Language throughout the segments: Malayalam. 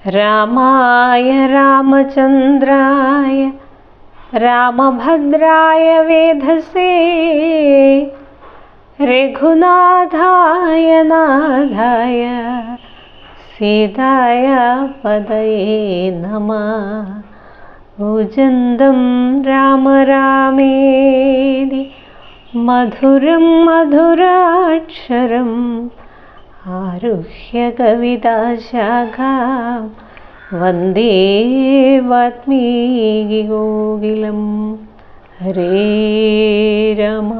രാമായ രാമചന്ദ്രായ രാമഭദ്രായ വേധസേ രഘുനാഥായ നാഥായ സീതായ പദയേ നമഃ. ഭുജന്തം രാമ രാമേതി മധുരം മധുരാക്ഷരം ആരുഹ്യ കവിതാശാഖാം വന്ദേ വാൽമീകികോകിലം. ഹരേ രാമ.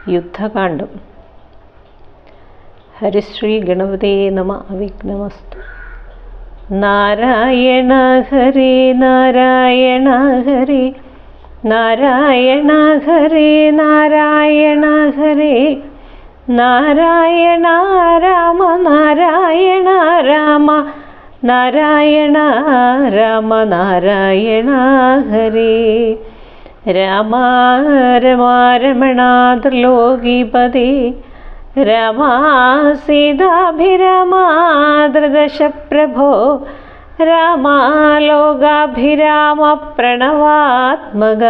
യുദ്ധകാണ്ഡം. ഹരിശ്രീ ഗണപതേ നമ. അവിഘ്നമസ്തു. നാരായണ ഹരേ നാരായണ ഹരേ നാരായണ ഹരേ നാരായണ ഹരേ നാരായണ രാമ നാരായണ രാമ നാരായണ രാമ നാരായണ ഹരേ. രാമ രമ രമണ ത്രിലോകീപതേ രാമ സീതാഭിരാമ ധൃതശപ്രഭോ രാമ ലോകാഭിരാമ പ്രണവാത്മക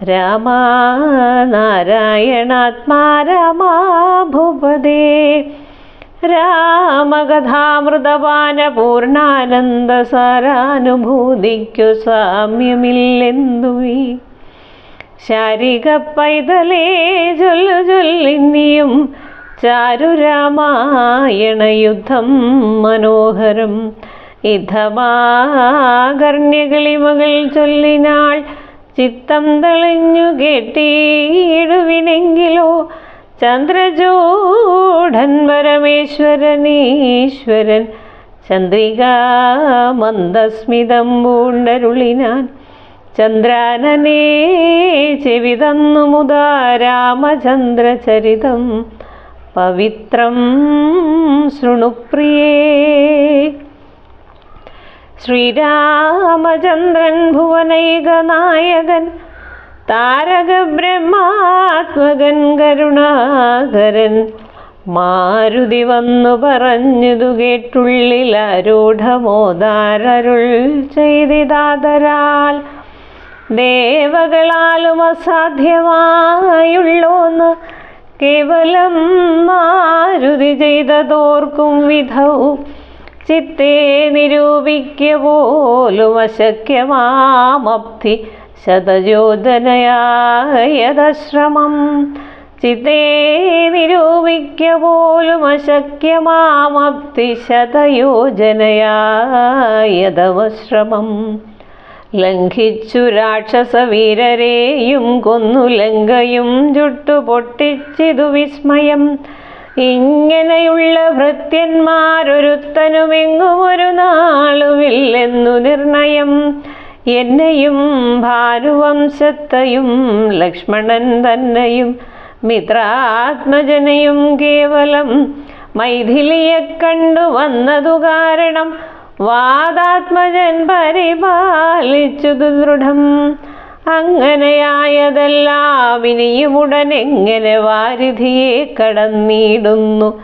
രാമ നാരായണാത്മാ രാമ ഭൂപദേ. രാമകഥാമൃതപാന പൂർണ്ണാനന്ദ സാരാനുഭൂതിക്കു സാമ്യമില്ലെന്നുവീ ശാരിക പൈതലേ ചൊല്ലു ചൊല്ലിന്നിയും ചാരുരാമായണ യുദ്ധം മനോഹരം. ഇഥമാകർണ്യകളിമകൾ ചൊല്ലിനാൾ ചിത്തം തെളിഞ്ഞു കേട്ടിടുവിനെങ്കിലോ ചന്ദ്രചൂഢൻ പരമേശ്വരനീശ്വരൻ ചന്ദ്രികാ മന്ദസ്മിതം പൂണ്ടരുളിനാൻ. ചന്ദ്രാനനേ ചെവിതന്നു മുതാ രാമചന്ദ്രചരിതം പവിത്രം ശൃണുപ്രിയേ. ശ്രീരാമചന്ദ്രൻ ഭുവനൈകനായകൻ താരകബ്രഹ്മാത്മകൻ കരുണാകരൻ മാരുതി വന്നു പറഞ്ഞതു കേട്ടുള്ളിൽ ആരൂഢമോദാരരുൾ ചെയ്തിതാതരാൽ ദേവകളാലും അസാധ്യമായുള്ളോന്ന് കേവലം മാരുതി ചെയ്തതോർക്കും വിധവും ചിത്തേ നിരൂപിക്ക പോലും അശക്യമാമബ്ധി ശതയോജനയായതശ്രമം. ചിത്തേ നിരൂപിക്ക പോലും അശക്യമാമബ്ധി ശതയോജനയായതവശ്രമം. ലംഘിച്ചു രാക്ഷസവീരരെയും കൊന്നു ലങ്കയും ചുട്ടു പൊട്ടിച്ചിതു വിസ്മയം. ഇങ്ങനെയുള്ള ഭൃത്യന്മാരൊരുത്തനുമെങ്ങും ഒരു നാളുമില്ലെന്നു നിർണയം. എന്നെയും ഭാനുവംശത്തെയും ലക്ഷ്മണൻ തന്നെയും മിത്രാത്മജനെയും കേവലം മൈഥിലിയെ കണ്ടു വന്നതു കാരണം വാദാത്മജൻ പരിപാലിച്ചതു ദൃഢം. അങ്ങനെയായതെല്ലാം ഇനിയും ഉടനെങ്ങനെ വാരിധിയെ കടന്നിടുന്നു.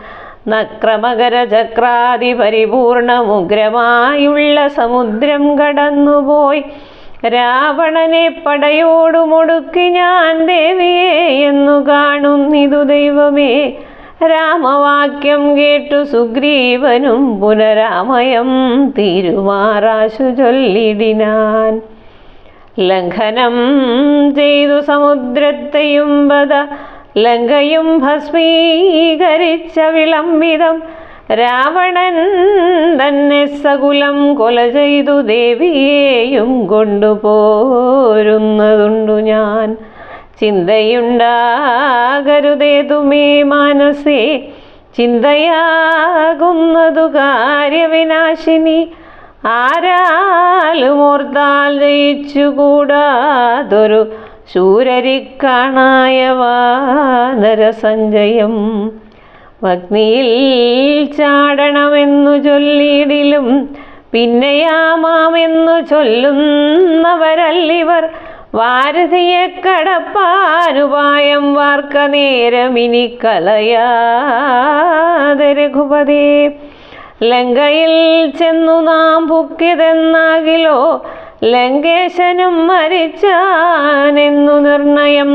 നക്രമകര ചക്രാതി പരിപൂർണമുഗ്രമായുള്ള സമുദ്രം കടന്നുപോയി രാവണനെ പടയോടുമൊടുക്കി ഞാൻ ദേവിയെ എന്നു കാണുന്നിതു ദൈവമേ. രാമവാക്യം കേട്ടു സുഗ്രീവനും പുനരാമയം തീരുമാറാശു ചൊല്ലിടിനാൻ. ലംഘനം ചെയ്തു സമുദ്രത്തെയും വധ ലങ്കയും ഭസ്മീകരിച്ച വിളംബിതം രാവണൻ തന്നെ സകുലം കൊല ചെയ്തു ദേവിയെയും കൊണ്ടുപോരുന്നതുണ്ടു ഞാൻ. ചിന്തയുണ്ടാകരുതേതുമേ മനസ്സേ ചിന്തയാകുന്നതു കാര്യവിനാശിനി. ആരാലും ഓർത്താൽ ജയിച്ചുകൂടാതൊരു ശൂരരിക്കാണായ വാനരസഞ്ചയം. അഗ്നിയിൽ ചാടണമെന്നു ചൊല്ലിയിടിലും പിന്നെയാമാമെന്നു ചൊല്ലുന്നവരല്ലിവർ. വാരധിയെ കടപ്പാനുപായം വാർക്ക നേരമിനി കളയാതെ രഘുപതേ. ലങ്കയിൽ ചെന്നു നാം പുക്കിതെന്നാകിലോ ലങ്കേശനും മരിച്ചാനെന്നു നിർണയം.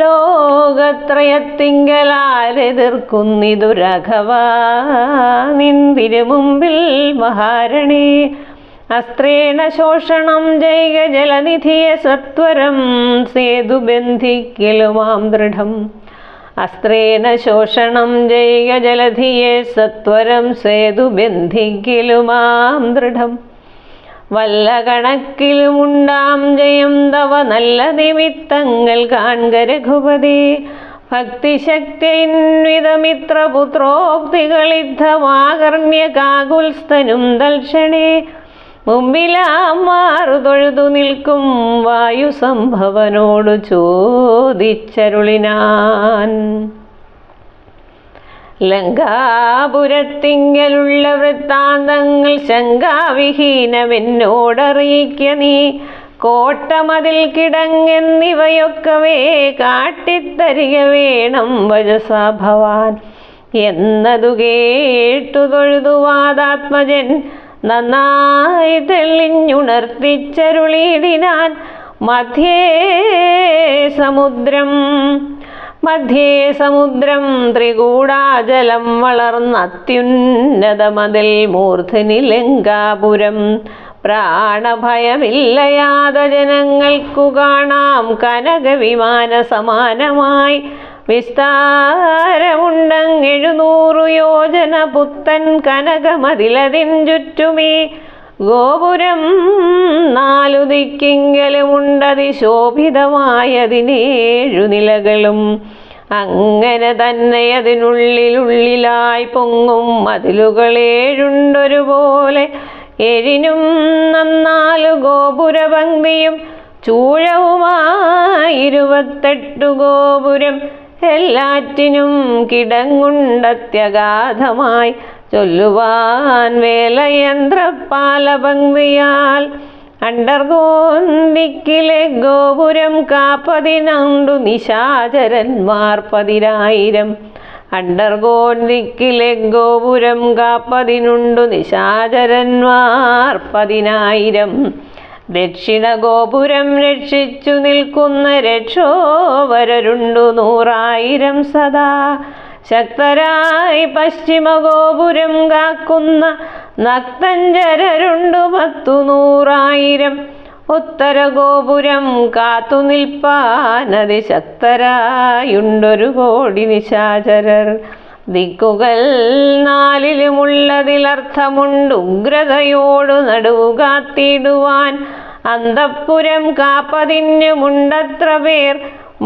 ലോകത്രയത്തിങ്കലാരെതിർക്കുന്നിതു രാഘവാ നിന്തിരു മുമ്പിൽ മഹാരണി. അസ്ത്രേണ ശോഷണം ജൈക ജലനിധിയെ സത്വരം സേതു ബന്ധിക്കലുമാം ദൃഢം. അസ്ത്രേണ ശോഷണം ജൈക ജലധിയെ സത്വരം സേതു ബന്ധിക്കലുമാം ദൃഢം. വല്ല കണക്കിലുമുണ്ടാം ജയം തവ നല്ല നിമിത്തങ്ങൾ കാൺക രഘുപതി. ഭക്തിശക്തിയിൻവിധമിത്രപുത്രോക്തികളിദ്ധമാകർണ്യ കാകുൽസ്ഥനും ദൽക്ഷണേ. മുമ്പിലാം മാറു തൊഴുതു നിൽക്കും വായുസംഭവനോടു ചോദിച്ചരുളിനാൻ. ലങ്കാപുരത്തിങ്കലുള്ള വൃത്താന്തങ്ങൾ ശങ്കാവിഹീനമെന്നോടറിയിക്ക നീ. കോട്ടമതിൽ കിടങ്ങെന്നിവയൊക്കവേ കാട്ടിത്തരിക വേണം വജസാ ഭവാൻ. എന്നതു കേട്ടു തൊഴുതു വാദാത്മജൻ നന്നായി തെളിഞ്ഞുണർത്തിച്ചരുളിയിടിനാൻ. മധ്യേ സമുദ്രം ത്രികൂടാചലം വളർന്നത്യുന്നതമതിൽ മൂർധനി ലങ്കാപുരം. പ്രാണഭയമില്ലയാത ജനങ്ങൾക്കു കാണാം കനകവിമാന സമാനമായി. വിസ്താരമുണ്ടങ്ങെഴുന്നൂറു യോജന പുത്തൻ കനകമതിലതിൻ ചുറ്റുമേ. ഗോപുരം 4 ദിക്കിങ്കലുമുണ്ടതിശോഭിതമായതിനേഴു നിലകളും. അങ്ങനെ തന്നെ അതിനുള്ളിലായി പൊങ്ങും മതിലുകളേഴുണ്ടൊരുപോലെ. 7നും 4 ഗോപുരപംക്തിയും ചൂഴവുമായി 28 ഗോപുരം. എല്ലാറ്റിനും കിടങ്ങുണ്ടത്യഗാധമായി ചൊല്ലുവാൻ വേലയന്ത്രപാലപംക്തിയാൽ. അണ്ടർകോന്ദിക്കിലെ ഗോപുരം കാപ്പതിനുണ്ടു നിശാചരന്മാർ 10,000. അണ്ടർകോന്ദിക്കിലെ ഗോപുരം കാപ്പതിനുണ്ടു നിശാചരന്മാർ 10,000. ദക്ഷിണ ഗോപുരം രക്ഷിച്ചു നിൽക്കുന്ന രക്ഷോവരരുണ്ടു 100,000 സദാ. ശക്തരായി പശ്ചിമ ഗോപുരം കാക്കുന്ന നക്തഞ്ചരരുണ്ടു 10,100,000. ഉത്തര ഗോപുരം കാത്തു നിൽപ്പാനതിശക്തരായുണ്ടൊരു കോടി നിശാചരർ. ദിക്കുകൾ 4ലുമുള്ളതിലർത്ഥമുണ്ട് ഉഗ്രതയോടു നടുവുകാത്തിടുവാൻ. അന്തഃപുരം കാപ്പതിനുമുണ്ടത്ര പേർ.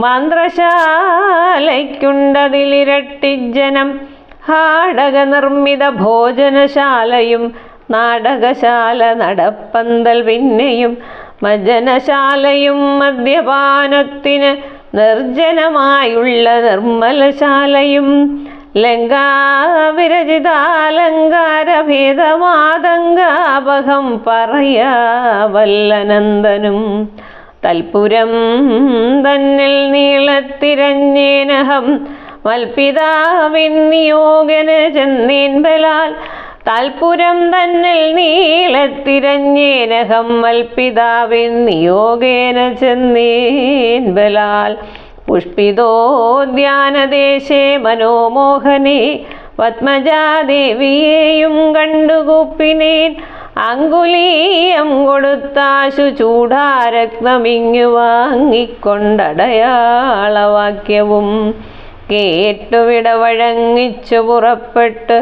മന്ത്രശാലയ്ക്കുണ്ടതിലിരട്ടിജനം. ഹാടക നിർമ്മിത ഭോജനശാലയും നാടകശാല നടപ്പന്തൽ പിന്നെയും മജ്ജനശാലയും മദ്യപാനത്തിന് നിർജ്ജനമായുള്ള നിർമ്മലശാലയും. ലങ്കാവിരചിതാലങ്കാരഭേദമാതങ്കാപകം പറയാവല്ലനന്ദനും. തൽപുരം തന്നിൽ നീളത്തിരഞ്ഞേനഹം മൽപിതാവിൻ നിയോഗന ചെന്നേൻ ബലാൽ. തൽപുരം തന്നിൽ നീളത്തിരഞ്ഞേനഹം മൽപിതാവിൻ നിയോഗേന ചെന്നേൻ ബലാൽ. പുഷ്പിതോദ്യാനദേശേ മനോമോഹനേ പത്മജാദേവിയെയും കണ്ടുകൂപ്പിനേൻ. അങ്കുലീയം കൊടുത്താശു ചൂടാരത്നമിങ്ങു വാങ്ങിക്കൊണ്ടടയാളവാക്യവും കേട്ടുവിട വഴങ്ങിച്ചു പുറപ്പെട്ട്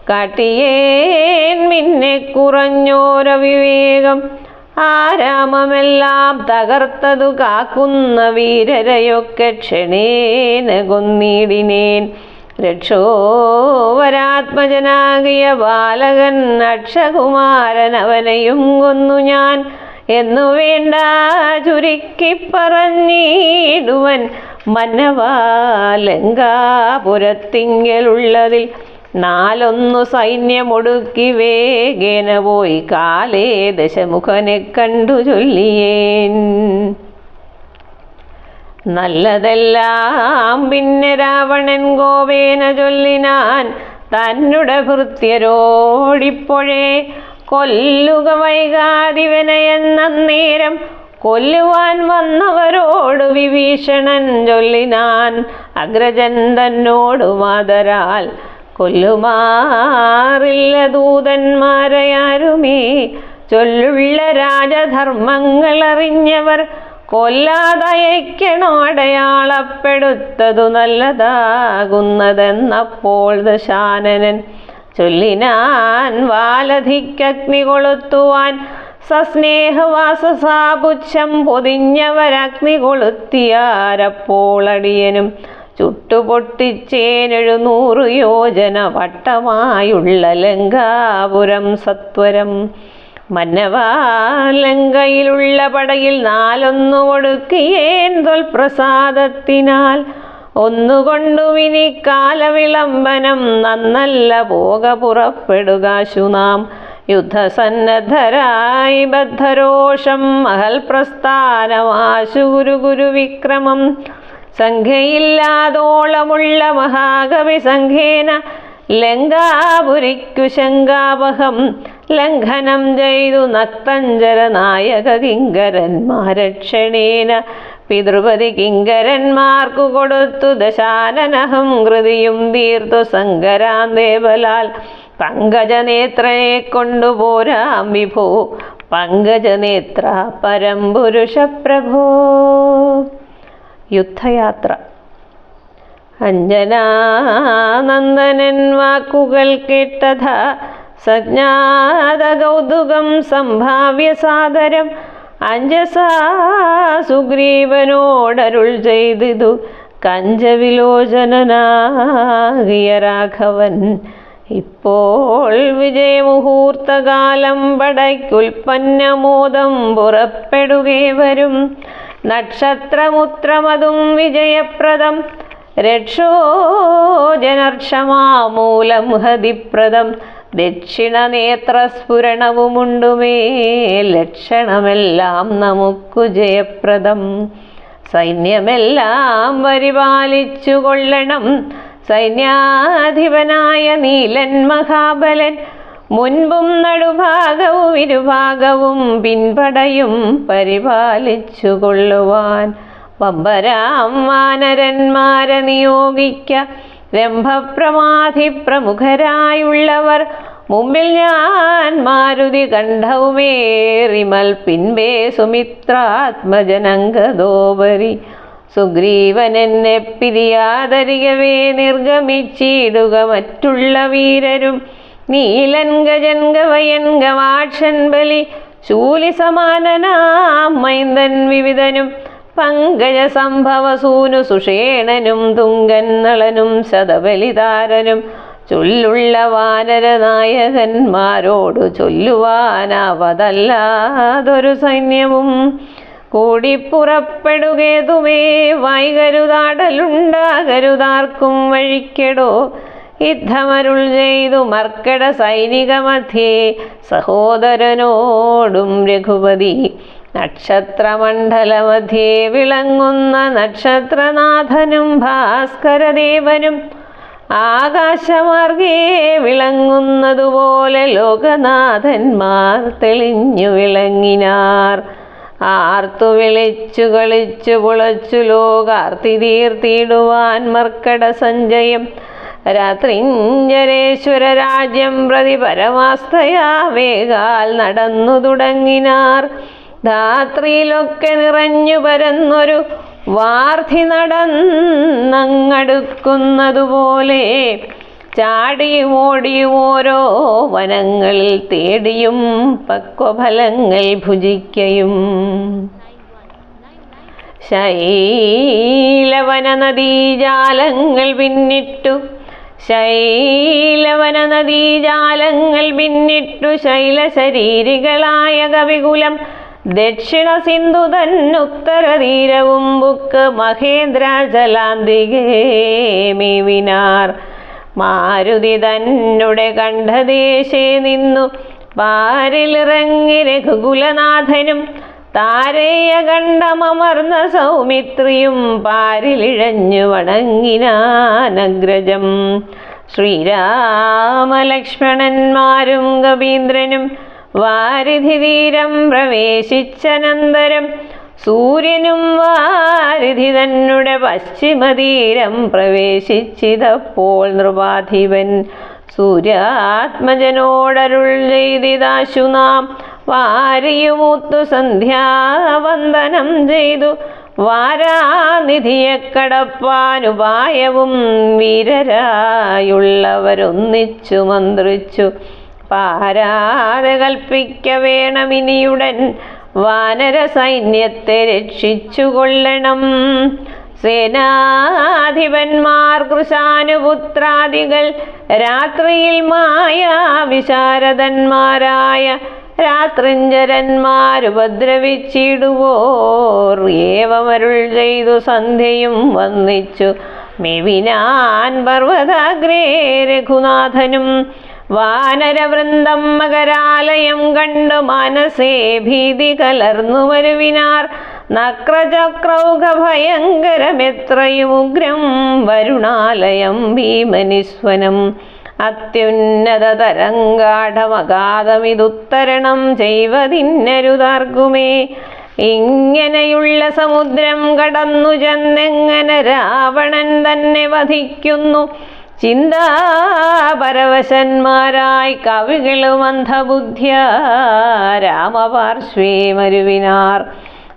കാട്ടിയേൻ മിന്നെ കുറഞ്ഞോരവിവേകം. ആരാമമെല്ലാം തകർത്തതു കാക്കുന്ന വീരരെയൊക്കെ ക്ഷണേന കൊന്നിടിനേൻ. രക്ഷോവരാത്മജനാകിയ ബാലകൻ അക്ഷകുമാരൻ അവനെയും കൊന്നു ഞാൻ എന്നു വേണ്ട ചുരുക്കി പറഞ്ഞിടുവൻ. മന്നവാ ലങ്കാപുരത്തിങ്കലുള്ളതിൽ 4 സൈന്യമൊടുക്കി വേഗേന പോയി കാലേ ദശമുഖനെ കണ്ടു ചൊല്ലിയേൻ. നല്ലതെല്ലാം പിന്നെ രാവണൻ ഗോപേന ചൊല്ലിനാൻ. തന്നുടെ ഭൃത്യരോടിപ്പോഴേ കൊല്ലുക വൈകാതിവനെന്നേരം കൊല്ലുവാൻ വന്നവരോട് വിഭീഷണൻ ചൊല്ലിനാൻ അഗ്രജൻ തന്നോടു മാതരാൽ കൊല്ലുമാറില്ല ദൂതന്മാരെയാരുമേ ചൊല്ലുള്ള രാജധർമ്മങ്ങൾ അറിഞ്ഞവർ കൊല്ലാതയക്കണോ അടയാളപ്പെടുത്തതു നല്ലതാകുന്നതെന്നപ്പോൾ ദശാനനൻ ചൊല്ലിനാൻ വാലധിക്കഗ്നി കൊളുത്തുവാൻ സസ്നേഹവാസസാപുച്ഛം പൊതിഞ്ഞവരഗ്നി കൊളുത്തിയാരപ്പോൾ അടിയനും ചുട്ടുപൊട്ടിച്ചേൻ 700 യോജന വട്ടമായുള്ള ലങ്കാപുരം സത്വരം. മന്നവാ ലങ്കയിലുള്ള പടയിൽ 4 ഒടുക്കിയേൻ തൊൽപ്രസാദത്തിനാൽ ഒന്നുകൊണ്ടുമിനി കാലവിളംബനം നന്നല്ല പോക പുറപ്പെടുകാശു നാം യുദ്ധസന്നദ്ധരായി ബദ്ധരോഷം മഹൽ പ്രസ്ഥാനമാശു ഗുരുവിക്രമം സംഖ്യയില്ലാതോളമുള്ള മഹാകവി സംഖ്യേന ലങ്കാപുരിക്കു ശങ്കാപഹം ലംഘനം ചെയ്തു നക്തഞ്ചര നായക കിങ്കരന്മാരക്ഷണേന പിതൃപതി കിങ്കരന്മാർക്കു കൊടുത്തു ദശാനനഹം കൃതിയും തീർത്തു സങ്കരാന്തേബലാൽ പങ്കജനേത്രയെ കൊണ്ടുപോരാം വിഭോ പങ്കജനേത്ര പരംപുരുഷ പ്രഭോ. യുദ്ധയാത്ര. അഞ്ജനാനന്ദനൻ വാക്കുകൾ കേട്ടഥ സജ്ഞാത കൗതുകം സംഭാവ്യ സാദരം അഞ്ജസാ സുഗ്രീവനോടരുൾ ചെയ്തിതു കഞ്ചവിലോചനാകിയ രാഘവൻ. ഇപ്പോൾ വിജയമുഹൂർത്തകാലം പടയ്ക്കുൽപ്പന്നമോദം പുറപ്പെടുകേ വരും നക്ഷത്രമുത്രമതും വിജയപ്രദം രക്ഷോജനർക്ഷമാമൂലം ഹതിപ്രദം ദക്ഷിണനേത്രസ്ഫുരണവുമുണ്ടുമേ ലക്ഷണമെല്ലാം നമുക്കു ജയപ്രദം. സൈന്യമെല്ലാം പരിപാലിച്ചു കൊള്ളണം സൈന്യാധിപനായ നീലൻ മഹാബലൻ മുൻപും നടുഭാഗവും ഇരുഭാഗവും പിൻപടയും പരിപാലിച്ചു കൊള്ളുവാൻ വമ്പരാം വാനരന്മാരെ നിയോഗിക്ക രംഭപ്രമാധി പ്രമുഖരായുള്ളവർ മുമ്പിൽ ഞാൻ മാരുതി കണ്ഠവുമേറിമൽ പിൻപേ സുമിത്രാത്മജനങ്കദോപരി സുഗ്രീവനെന്നെ പിരിയാതരികവേ നിർഗമിച്ചിടുക മറ്റുള്ള വീരരും നീലൻ ഗജൻ ഗവയൻ ഗവാക്ഷൻ ബലി ശൂലി സമാനനാം മൈന്ദൻ വിവിധനും പങ്കജ സംഭവ സൂനു സുഷേണനും തുങ്കൻ നളനും ശതബലിതാരനും ചൊല്ലുള്ള വാനരനായകന്മാരോടു ചൊല്ലുവാനാവതല്ലാതൊരു സൈന്യവും കൂടിപ്പുറപ്പെടുകേതുമേ വൈകരുതാടലുണ്ടാകരുതാർക്കും വഴിക്കെടോ യുദ്ധമരുൾ ചെയ്തു മർക്കട സൈനിക മധ്യേ സഹോദരനോടും രഘുപതി നക്ഷത്രമണ്ഡലമധ്യേ വിളങ്ങുന്ന നക്ഷത്രനാഥനും ഭാസ്കരദേവനും ആകാശമാർഗേ വിളങ്ങുന്നതുപോലെ ലോകനാഥന്മാർ തെളിഞ്ഞു വിളങ്ങിനാർ. ആർത്തു വിളിച്ചു കളിച്ചു പുളച്ചു ലോകാർത്തി തീർത്തിടുവാൻ മർക്കട സഞ്ജയം രാത്രിഞ്ചരേശ്വര രാജ്യം പ്രതി പരമാസ്ഥയാ വേഗാൽ നടന്നു തുടങ്ങിനാർ. ധാത്രിയിലൊക്കെ നിറഞ്ഞു പരന്നൊരു വാർധി നടന്നങ്ങടുക്കുന്നതുപോലെ ചാടിയും ഓടിയും ഓരോ വനങ്ങളിൽ തേടിയും പക്വഫലങ്ങൾ ഭുജിക്കയും ശൈലവന നദീജാലങ്ങൾ പിന്നിട്ടു ശൈലശരീരികളായ കവികുലം ദക്ഷിണ സിന്ധു തന്നുത്തര തീരവും ബുക്ക് മഹേന്ദ്രാചലാന്തികേ മേവിനാർ. മാരുതി തന്നുടെ കണ്ഠദേശേ നിന്നു പാരിലിറങ്ങി രഘുകുലനാഥനും താരേയ കണ്ഠമർന്ന സൗമിത്രിയും പാരിലിഴഞ്ഞു വണങ്ങിനാനഗ്രജം. ശ്രീരാമലക്ഷ്മണന്മാരും കവീന്ദ്രനും വാരിധി തീരം പ്രവേശിച്ചനന്തരം സൂര്യനും വാരിധി തന്നെ പശ്ചിമതീരം പ്രവേശിച്ചിതപ്പോൾ നൃപാധിപൻ സൂര്യാത്മജനോടരുൾ ചെയ്തിതാശു നാം വാരിയുമൂത്തു സന്ധ്യാവന്ദനം ചെയ്തു വാരാനിധിയെ കടപ്പാനുപായവും വീരരായുള്ളവരൊന്നിച്ചു മന്ത്രിച്ചു പാരാതെ കൽപ്പിക്ക വേണമിനിയുടൻ വാനര സൈന്യത്തെ രക്ഷിച്ചു കൊള്ളണം. സേനാധിപന്മാർ കൃശാനുപുത്രാദികൾ രാത്രിയിൽ മായാവിശാരദന്മാരായ രാത്രിഞ്ചരന്മാരുപദ്രവിച്ചിടുവോർ ഏവമരുൾ ചെയ്തു സന്ധ്യയും വന്നിച്ചു മെവിനാൻ പർവ്വതാഗ്രേ രഘുനാഥനും. വാനരവൃന്ദം മകരാലയം കണ്ടു മനസ്സേ ഭീതി കലർന്നു വരുവിനാർ. നക്രചക്രൗഘ ഭയങ്കരമെത്രയും ഉഗ്രം വരുണാലയം ഭീമനിസ്വനം. അത്യുന്നത തരംഗാഢമഗാധമിതുത്തരണം ചെയ്വതിന്നരുതാർക്കുമേ. ഇങ്ങനെയുള്ള സമുദ്രം കടന്നു ചെന്നെങ്ങനെ രാവണൻ തന്നെ വധിക്കുന്നു. ചിന്താപരവശന്മാരായി കവികളും അന്ധബുദ്ധ്യ രാമപാർശ്വേ മരുവിനാർ.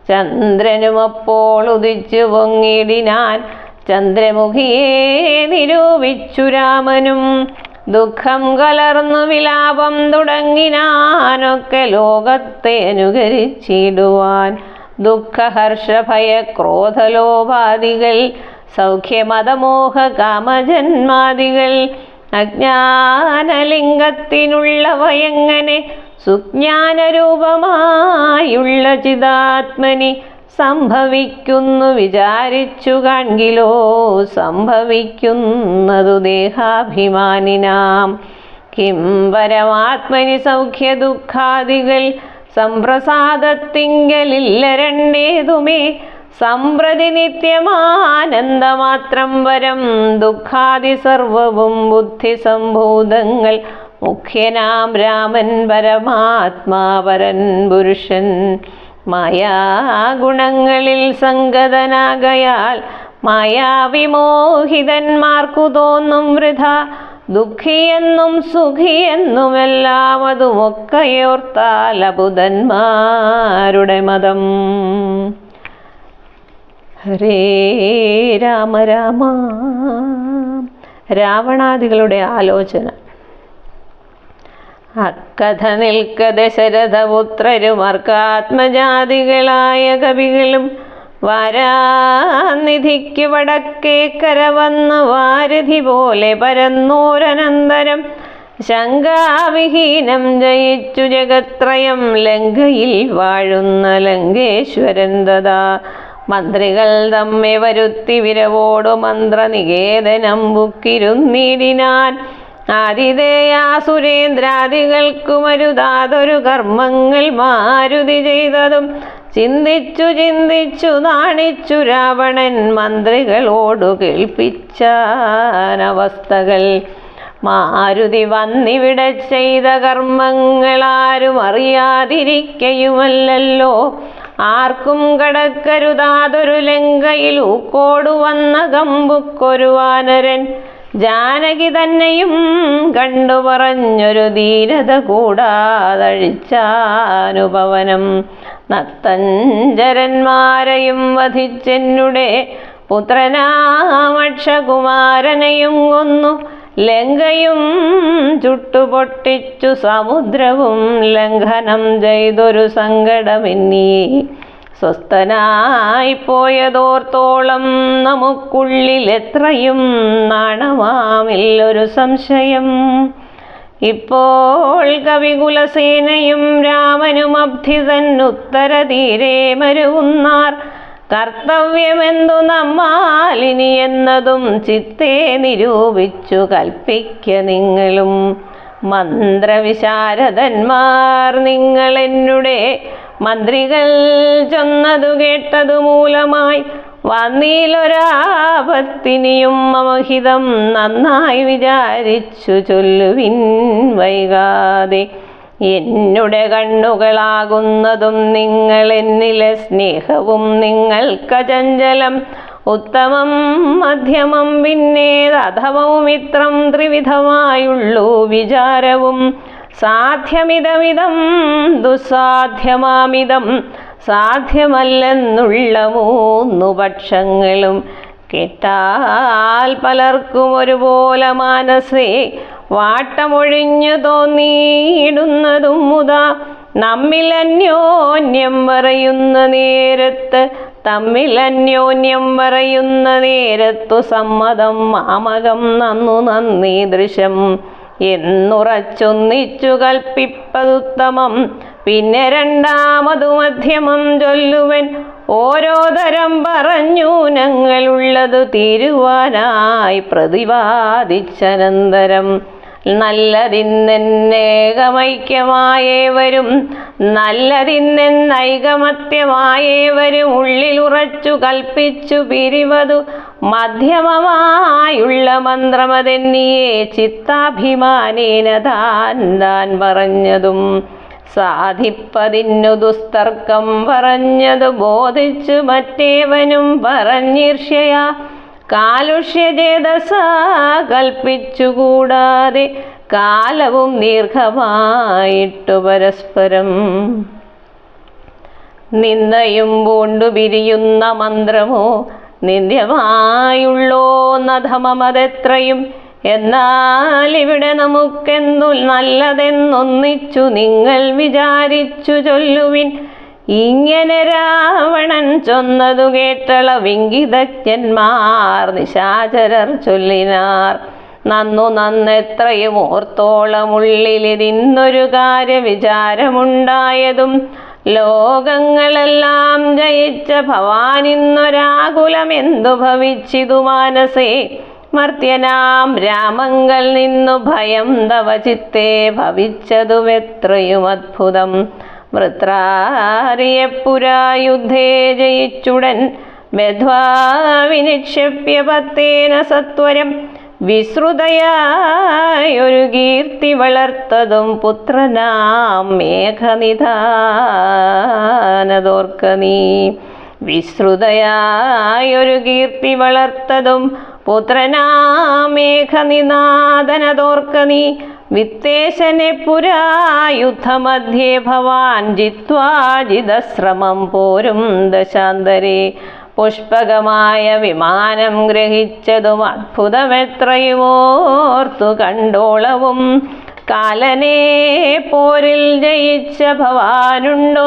ചന്ദ്രനുമപ്പോൾ ഉദിച്ചു പൊങ്ങിടിനാൻ ചന്ദ്രമുഖിയെ നിരൂപിച്ചു രാമനും. ദുഃഖം കലർന്നു വിലാപം തുടങ്ങിനാനൊക്കെ ലോകത്തെ അനുകരിച്ചിടുവാൻ. ദുഃഖഹർഷഭയ ക്രോധലോപാദികൾ സൗഖ്യമതമോഹ കാമജന്മാദികൾ അജ്ഞാനലിംഗത്തിനുള്ളവയെങ്ങനെ സുജ്ഞാനരൂപമായുള്ള ചിദാത്മനി സംഭവിക്കുന്നു വിചാരിച്ചു കാൺകിലോ സംഭവിക്കുന്നതു ദേഹാഭിമാനിനാം. കിം പരമാത്മനി സൗഖ്യ ദുഃഖാദികൾ സംപ്രസാദത്തിങ്കലില്ല രണ്ടേതുമേ. സംപ്രതി നിത്യമാനന്ദമാത്രം വരം ദുഃഖാദി സർവവും ബുദ്ധിസംഭൂതങ്ങൾ. മുഖ്യനാം രാമൻ പരമാത്മാപരൻ പുരുഷൻ മായാഗുണങ്ങളിൽ സംഗതനാകയാൽ മായാവിമോഹിതന്മാർക്കു തോന്നും വൃഥ. ദുഃഖിയെന്നും സുഖിയെന്നുമെല്ലാം അതുമൊക്കെയോർത്താൽ അബുധന്മാരുടെ മതം. ഹരേ രാമ രാമ. രാവണാദികളുടെ ആലോചന. അക്കഥ നിൽക്ക ദശരഥപുത്രരും അർക്കാത്മജാതികളായ കവികളും വാരാനിധിക്ക് വടക്കേക്കര വന്ന് വാരിധി പോലെ പരന്നോരനന്തരം ശങ്കാവിഹീനം ജയിച്ചു ജഗത്രയം ലങ്കയിൽ വാഴുന്ന ലങ്കേശ്വരൻ തഥാ. മന്ത്രികൾ തമ്മെ വരുത്തി വിരവോടു മന്ത്രനികേതനം ബുക്കിരുന്നിടിനാൻ. ആതിഥേയാസുരേന്ദ്രാദികൾക്കുമരുതാതൊരു കർമ്മങ്ങൾ മാരുതി ചെയ്തതും ചിന്തിച്ചു ചിന്തിച്ചു നാണിച്ചു രാവണൻ മന്ത്രികളോടു കേൾപ്പിച്ചാനവസ്ഥകൾ. മാരുതി വന്നിവിടെ ചെയ്ത കർമ്മങ്ങളാരും അറിയാതിരിക്കയുമല്ലോ. ആർക്കും കടക്കരുതാതൊരു ലങ്കയിൽ ഊക്കോടു വന്ന കമ്പുക്കൊരു വാനരൻ ജാനകി തന്നെയും കണ്ടു പറഞ്ഞൊരു ധീരത കൂടാതഴിച്ചാനുപവനം. നക്തഞ്ചരന്മാരെയും വധിച്ചെന്നുടെ പുത്രനാമക്ഷകുമാരനെയും കൊന്നു. ലങ്കയും ചുട്ടുപൊട്ടിച്ചു സമുദ്രവും ലംഘനം ചെയ്തൊരു സങ്കടമെന്നീ. സ്വസ്ഥനായി പോയതോർത്തോളം നമുക്കുള്ളിൽ എത്രയും നാണമാമില്ലൊരു സംശയം. ഇപ്പോൾ കവികുലസേനയും രാമനും അബ്ധിതൻ ഉത്തരതീരെ മരുവുന്നാർ. കർത്തവ്യമെന്തു നമ്മാലിനി എന്നതും ചിത്തേ നിരൂപിച്ചു കൽപ്പിക്ക നിങ്ങളും. മന്ത്രവിശാരദന്മാർ നിങ്ങൾ എന്നുടെ മന്ത്രികൾ ചൊന്നതു കേട്ടതു മൂലമായി വന്നീലൊരാപത്തിനിയും മമഹിതം നന്നായി വിചാരിച്ചു ചൊല്ലുവിൻ വൈകാതെ. എന്നുടെ കണ്ണുകളാകുന്നതും നിങ്ങൾ, എന്നിലെ സ്നേഹവും നിങ്ങൾക്കചഞ്ചലം. ഉത്തമം മധ്യമം പിന്നേതധമവും ഇത്രം ത്രിവിധമായുള്ളൂ വിചാരവും. സാധ്യമിതമിതം ദുസ്സാധ്യമാമിതം, സാധ്യമല്ലെന്നുള്ള മൂന്നു പക്ഷങ്ങളും. കേട്ടാൽ പലർക്കും ഒരുപോലെ മാനസേ വാട്ടമൊഴിഞ്ഞു തോന്നിയിടുന്നതും മുതാ. നമ്മിൽ അന്യോന്യം പറയുന്ന നേരത്ത്, തമ്മിൽ അന്യോന്യം പറയുന്ന നേരത്തു സമ്മതം മാമകം നന്നു നന്ദീദൃശം എന്നുറച്ചൊന്നിച്ചു കൽപ്പിപ്പതുത്തമം. പിന്നെ രണ്ടാമതു മധ്യമം ചൊല്ലുവൻ. ഓരോ തരം പറഞ്ഞു ഞങ്ങളുള്ളതു തീരുവാനായി പ്രതിപാദിച്ചനന്തരം. നല്ലതിന്നേകമൈക്യമായേവരും, നല്ലതിന്നൈകമത്യമായേവരും ഉള്ളിലുറച്ചു കൽപ്പിച്ചു പിരിവതു മധ്യമമായുള്ള മന്ത്രമതെന്നിയെ ചിത്താഭിമാനേന താൻ പറഞ്ഞതും. സാധിപ്പതിന്നു ദുസ്തർക്കം പറഞ്ഞതു ബോധിച്ചു മറ്റേവനും പറഞ്ഞീർഷ്യയാ. കാലുഷ്യചേതസാ കൽപ്പിച്ചുകൂടാതെ കാലവും ദീർഘമായിട്ടു പരസ്പരം. നിന്ദയും പൂണ്ടു പിരിയുന്ന മന്ത്രമോ നിന്ദ്യമായുള്ളോ നധമമതെത്രയും. എന്നാൽ ഇവിടെ നമുക്കെന്തു നല്ലതെന്നൊന്നിച്ചു നിങ്ങൾ വിചാരിച്ചു ചൊല്ലുവിൻ. ഇങ്ങനെ രാവണൻ ചൊന്നതു കേട്ടള വിംഗിതജ്ഞന്മാർ നിശാചരർ ചൊല്ലിനാർ. നന്നു നന്നെത്രയും ഓർത്തോളമുള്ളിലിതിന്നൊരു കാര്യ വിചാരമുണ്ടായതും. ലോകങ്ങളെല്ലാം ജയിച്ച ഭവാനിന്നൊരാകുലമെന്തു ഭവിച്ചിതു മാനസേ. മർത്യനാം രാമങ്കൽ നിന്നു ഭയം തവ ചിത്തേ ഭവിച്ചതുമെത്രയും അദ്ഭുതം. വൃത്രാരിയെ പുരാ യുദ്ധേ ജയിച്ചുടൻ ബദ്ധ്വാ വിനിക്ഷേപ്യ പത്തേന സത്വരം. വിശ്രുതയായൊരു കീർത്തി വളർത്തതും പുത്രനാം മേഘനിധാനതോർക്ക നീ. വിശ്രുതയായൊരു കീർത്തി വളർത്തതും പുത്രനാം മേഘനിനാദനതോർക്ക നീ. വിത്തേശനെ പുരാ യുദ്ധമധ്യേ ഭവാൻ ജിത്വാ ജിതശ്രമം പോരും ദശാന്തരേ. പുഷ്പകമായ വിമാനം ഗ്രഹിച്ചതും അദ്ഭുതമെത്രയുമോർത്തു കണ്ടോളവും. കാലനെ പോരിൽ ജയിച്ച ഭവാനുണ്ടോ?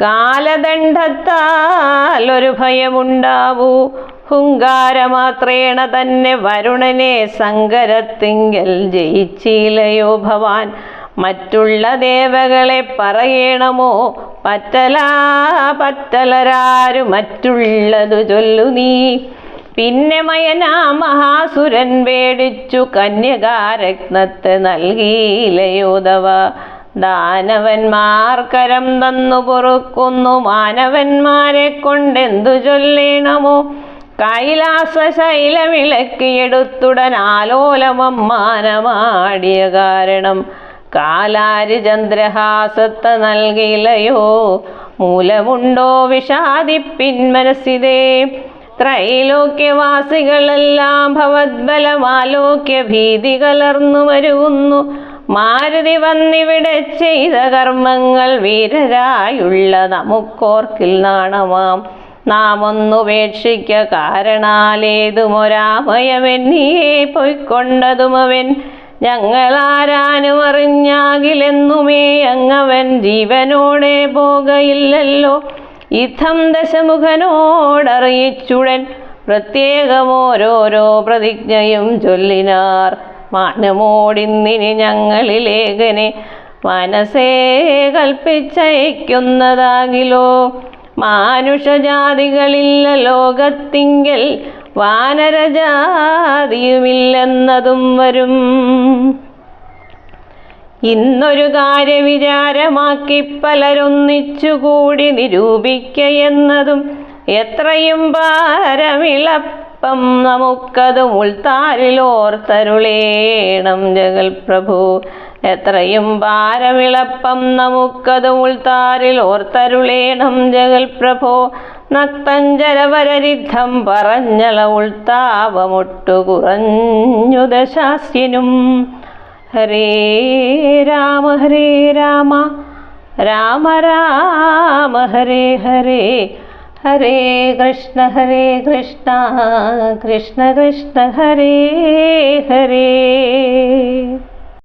കാലദണ്ഡത്താൽ ഒരു ഭയമുണ്ടാവൂ. ഹുങ്കാരമാത്രേണ തന്നെ വരുണനെ സങ്കരത്തിങ്കൽ ജയിച്ചില്ലയോ ഭവാൻ. മറ്റുള്ള ദേവകളെ പറയണമോ? പറ്റലരാരു മറ്റുള്ളതു ചൊല്ലു നീ. പിന്നെ മയനാ മഹാസുരൻ പേടിച്ചു കന്യകാരത്നത്തെ നൽകിയില്ലയോ തവ. ദാനവന്മാർ കരം തന്നു പൊറുക്കുന്നു മാനവന്മാരെ കൊണ്ടെന്തു ചൊല്ലേണമോ? കൈലാസ ശൈലമിളക്കിയെടുത്തുടൻ ആലോലമമ്മാനമാടിയ കാരണം കാലാരി ചന്ദ്രഹാസത്തെ നൽകിയില്ലയോ? മൂലമുണ്ടോ വിഷാദിപ്പിൻ മനസ്സിതേ. ത്രൈലോക്യവാസികളെല്ലാം ഭവദ്ബലമാലോക്യ ഭീതി കലർന്നു വരുന്നു. മാരുതി വന്നിവിടെ ചെയ്ത കർമ്മങ്ങൾ വീരരായുള്ള നമുക്കോർക്കിൽ നാണമാം. നാം ഒന്നുപേക്ഷിക്ക കാരണാലേതുമൊരാമയമെന്നിയെ പൊയ്ക്കൊണ്ടതുമവൻ. ഞങ്ങളാരാനും അറിഞ്ഞാകിലെന്നുമേ അങ്ങവൻ ജീവനോടെ പോകയില്ലല്ലോ. ഇത്തം ദശമുഖനോടറിയിച്ചുടൻ പ്രത്യേകമോരോരോ പ്രതിജ്ഞയും ചൊല്ലിനാർ. മാനമോടിന്നിനി ഞങ്ങളിലേകനെ മനസ്സേ കൽപ്പിച്ചയക്കുന്നതാകിലോ. മാനുഷജാതികളില്ല ലോകത്തിങ്കൽ വാനരജാതിയുമില്ലെന്നതും വരും. ഇന്നൊരു കാര്യവിചാരമാക്കി പലരൊന്നിച്ചുകൂടി നിരൂപിക്കയെന്നതും എത്രയും ഭാരമിളപ്പം നമുക്കത് ഉൾത്താരിലോർത്തരുളേണം ജഗൽ പ്രഭു. എത്രയും ഭാരമിളപ്പം നമുക്കത് ഉൾത്താരിലോർത്തരുളേണം ജഗൽ പ്രഭോ. നക്തഞ്ചരവരരിദ്ധം പറഞ്ഞള ഉൾത്താപമൊട്ടു കുറഞ്ഞു ദശാസ്യനും. ഹരേ രാമ രാമ രാമ ഹരേ ഹരേ, ഹരേ കൃഷ്ണ കൃഷ്ണ കൃഷ്ണ ഹരേ ഹരേ.